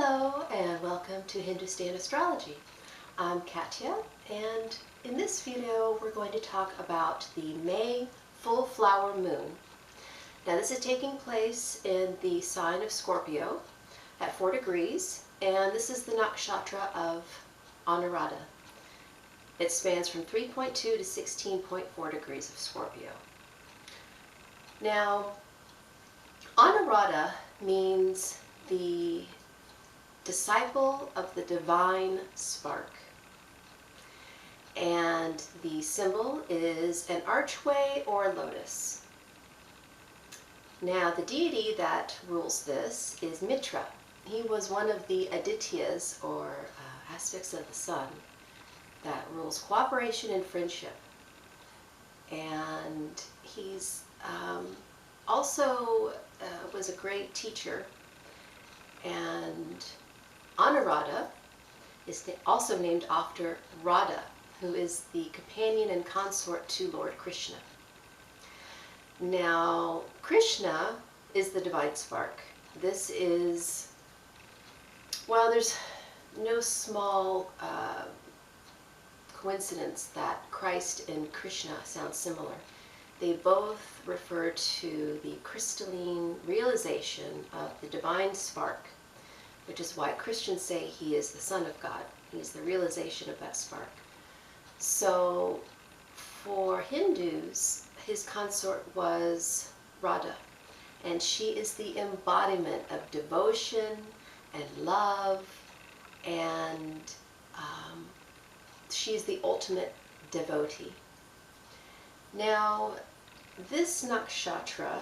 Hello and welcome to Hindustan Astrology. I'm Katya, and in this video we're going to talk about the May full flower moon. Now this is taking place in the sign of Scorpio at 4 degrees, and this is the nakshatra of Anuradha. It spans from 3.2 to 16.4 degrees of Scorpio. Now, Anuradha means the disciple of the divine spark. And the symbol is an archway or a lotus. Now, the deity that rules this is Mitra. He was one of the Adityas, or aspects of the sun, that rules cooperation and friendship. And he's also was a great teacher. And Anuradha is also named after Radha, who is the companion and consort to Lord Krishna. Now, Krishna is the divine spark. This is, well, there's no small coincidence that Christ and Krishna sound similar. They both refer to the crystalline realization of the divine spark, which is why Christians say he is the Son of God. He is the realization of that spark. So for Hindus, his consort was Radha, and she is the embodiment of devotion and love, and she's the ultimate devotee. Now, this nakshatra,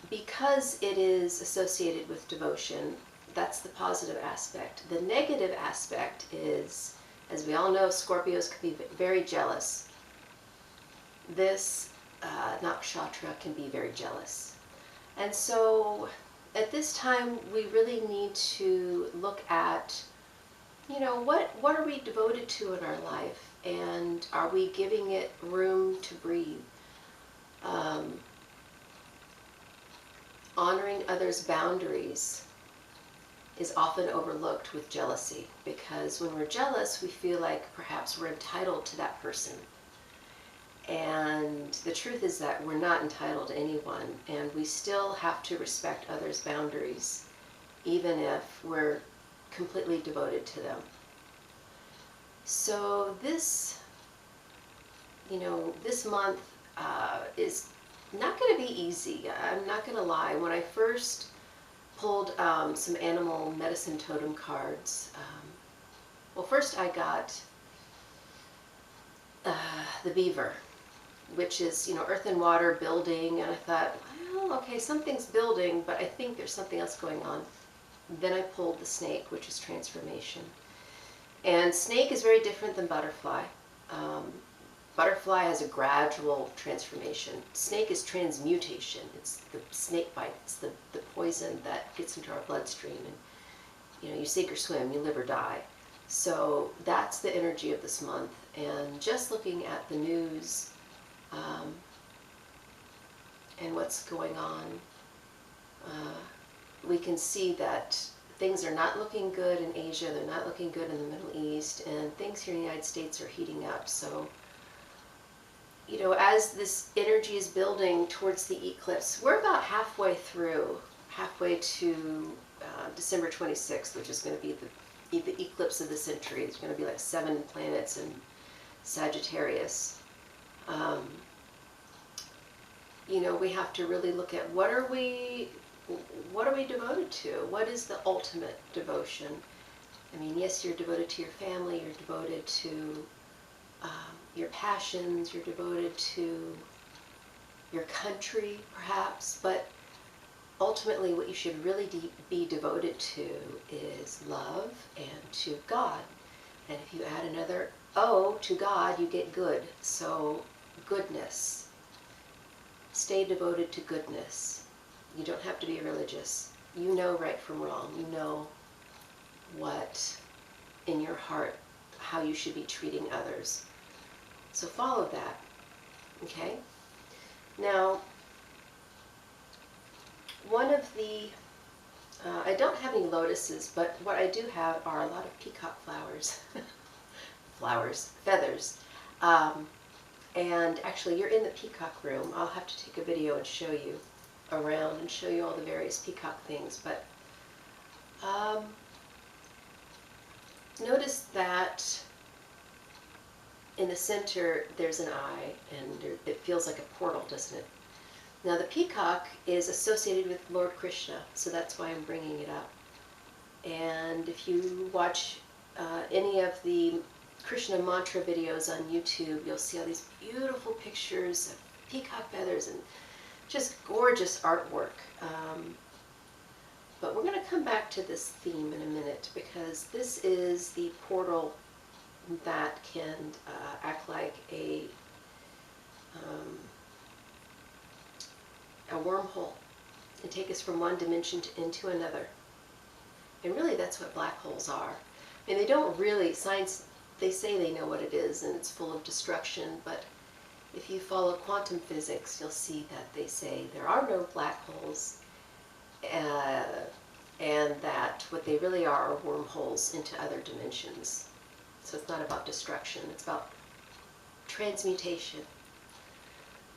because it is associated with devotion, that's the positive aspect. The negative aspect is, as we all know, Scorpios can be very jealous. This nakshatra can be very jealous. And so at this time, we really need to look at, you know, what are we devoted to in our life? And are we giving it room to breathe? Honoring others' boundaries is often overlooked with jealousy, because when we're jealous, we feel like perhaps we're entitled to that person. And the truth is that we're not entitled to anyone, and we still have to respect others' boundaries, even if we're completely devoted to them. So this, this month is not going to be easy. I'm not going to lie. When I first pulled some animal medicine totem cards, well, first I got the beaver, which is, earth and water building, and I thought, well, okay, something's building, but I think there's something else going on. Then I pulled the snake, which is transformation. And snake is very different than butterfly. Butterfly has a gradual transformation. Snake is transmutation. It's the snake bite. It's the poison that gets into our bloodstream. And, you sink or swim, you live or die. So that's the energy of this month. And just looking at the news and what's going on, we can see that things are not looking good in Asia, they're not looking good in the Middle East, and things here in the United States are heating up. So, as this energy is building towards the eclipse, we're about halfway to December 26th, which is going to be the eclipse of the century. There's going to be like 7 planets in Sagittarius. We have to really look at what are we devoted to? What is the ultimate devotion? I mean, yes, you're devoted to your family, you're devoted to your passions, you're devoted to your country, perhaps, but ultimately what you should really be devoted to is love and to God. And if you add another O to God, you get good. So, goodness. Stay devoted to goodness. You don't have to be religious. You know right from wrong. You know what in your heart, how you should be treating others. So follow that, okay? Now, one of the I don't have any lotuses, but what I do have are a lot of peacock flowers. Feathers. And actually, you're in the peacock room. I'll have to take a video and show you around and show you all the various peacock things. But notice that in the center there's an eye, and it feels like a portal, doesn't it? Now the peacock is associated with Lord Krishna, so that's why I'm bringing it up. And if you watch any of the Krishna mantra videos on YouTube, you'll see all these beautiful pictures of peacock feathers and just gorgeous artwork. But we're going to come back to this theme in a minute, because this is the portal that can act like a wormhole and take us from one dimension into another. And really that's what black holes are. I mean, they don't really, science, they say they know what it is and it's full of destruction, but if you follow quantum physics, you'll see that they say there are no black holes, and that what they really are wormholes into other dimensions. So it's not about destruction, it's about transmutation.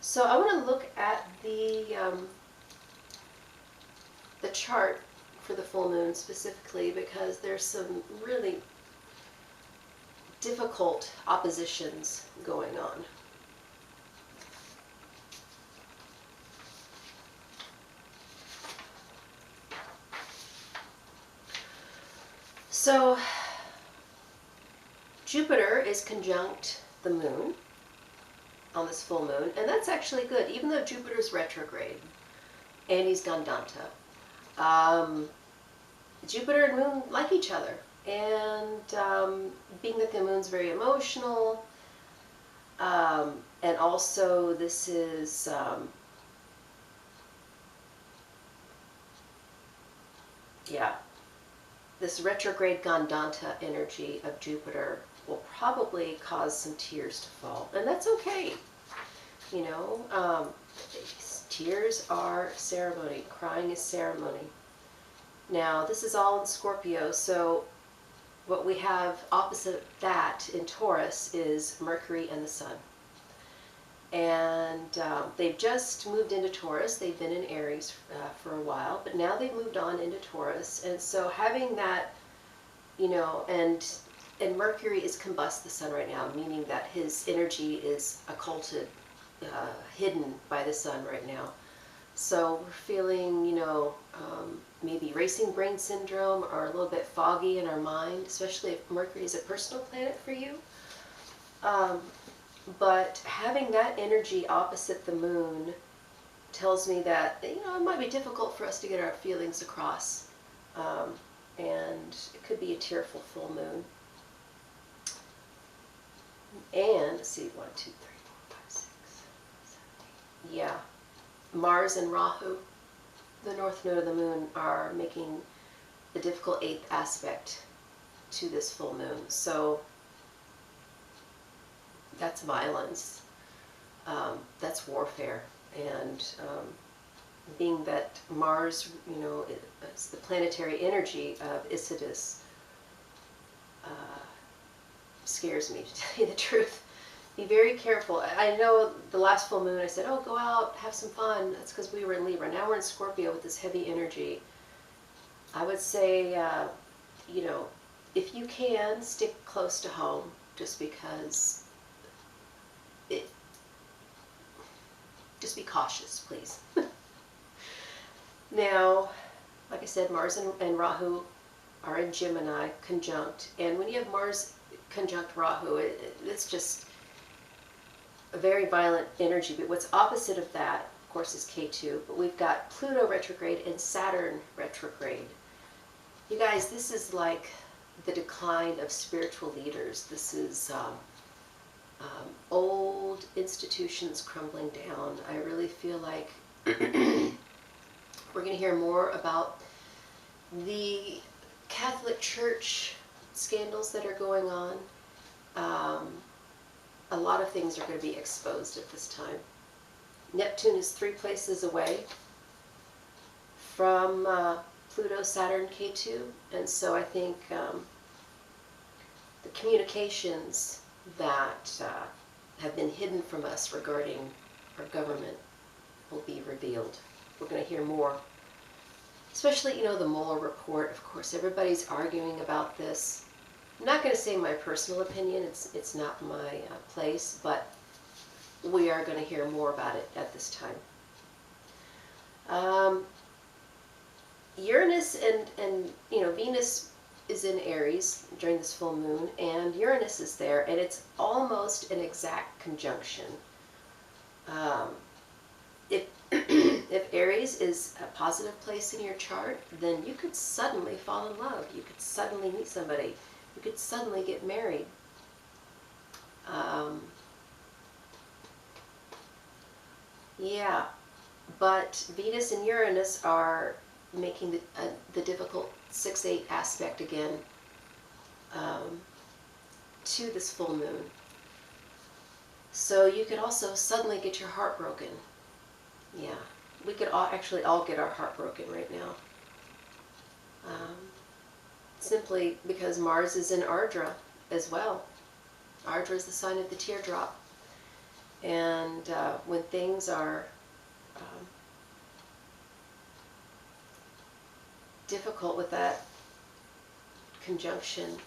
So I want to look at the chart for the full moon specifically, because there's some really difficult oppositions going on. So Jupiter is conjunct the moon on this full moon, and that's actually good, even though Jupiter's retrograde and he's Gandanta. Jupiter and moon like each other, and being that the moon's very emotional, and also this is this retrograde Gandanta energy of Jupiter will probably cause some tears to fall, and that's okay. You know, tears are ceremony, crying is ceremony. Now, this is all in Scorpio, so what we have opposite that in Taurus is Mercury and the Sun. And they've just moved into Taurus. They've been in Aries for a while, but now they've moved on into Taurus. And so having that, you know, and Mercury is combust the Sun right now, meaning that his energy is occulted, hidden by the Sun right now. So we're feeling, you know, maybe racing brain syndrome, or a little bit foggy in our mind, especially if Mercury is a personal planet for you. But having that energy opposite the moon tells me that, you know, it might be difficult for us to get our feelings across. And it could be a tearful full moon. And, let's see, 1, 2, 3, 4, 5, 6, 7, 8. Yeah. Mars and Rahu, the north node of the moon, are making a difficult 8th aspect to this full moon. So that's violence, that's warfare, and being that Mars, you know, it's the planetary energy of Isidis, scares me, to tell you the truth. Be very careful. I know the last full moon I said, oh, go out, have some fun. That's because we were in Libra. Now we're in Scorpio with this heavy energy. I would say, you know, if you can, stick close to home, just because just be cautious, please. Now, like I said, Mars and Rahu are in Gemini conjunct, and when you have Mars conjunct Rahu, it's just a very violent energy. But what's opposite of that, of course, is K2, but we've got Pluto retrograde and Saturn retrograde. You guys, this is like the decline of spiritual leaders. This is old institutions crumbling down. I really feel like we're going to hear more about the Catholic Church scandals that are going on. A lot of things are going to be exposed at this time. Neptune is 3 places away from Pluto, Saturn, K2. And so I think the communications that have been hidden from us regarding our government will be revealed. We're going to hear more. Especially, the Mueller report. Of course, everybody's arguing about this. I'm not going to say my personal opinion. It's not my place, but we are going to hear more about it at this time. Uranus and Venus is in Aries during this full moon, and Uranus is there, and it's almost an exact conjunction. If Aries is a positive place in your chart, then you could suddenly fall in love. You could suddenly meet somebody. You could suddenly get married. Yeah, but Venus and Uranus are making the difficult 6-8 aspect again to this full moon. So you could also suddenly get your heart broken. Yeah, we could actually all get our heart broken right now. Simply because Mars is in Ardra as well. Ardra is the sign of the teardrop. And when things are difficult with that conjunction,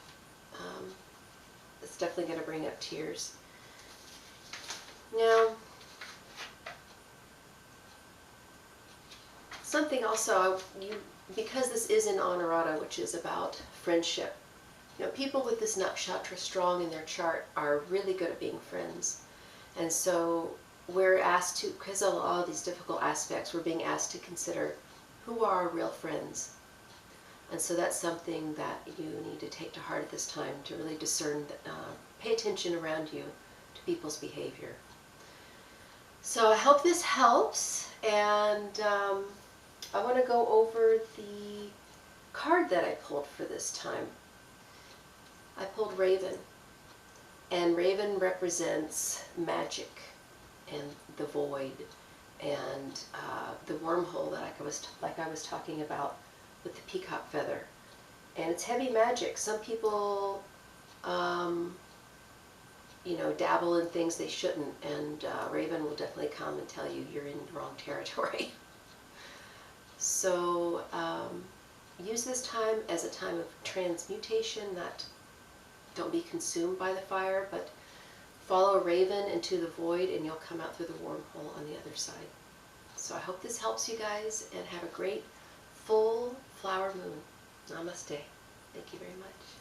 it's definitely going to bring up tears. Now, something also, because this is in Anurata, which is about friendship, people with this nakshatra strong in their chart are really good at being friends. And so we're asked to, because of all these difficult aspects, we're being asked to consider who are our real friends. And so that's something that you need to take to heart at this time, to really discern, pay attention around you to people's behavior. So I hope this helps, and I want to go over the card that I pulled for this time. I pulled Raven, and Raven represents magic and the void and the wormhole that I was talking about with the peacock feather. And it's heavy magic. Some people dabble in things they shouldn't, and Raven will definitely come and tell you you're in the wrong territory. So use this time as a time of transmutation. Don't be consumed by the fire, but follow Raven into the void, and you'll come out through the wormhole on the other side. So I hope this helps you guys, and have a great full flower moon. Namaste. Thank you very much.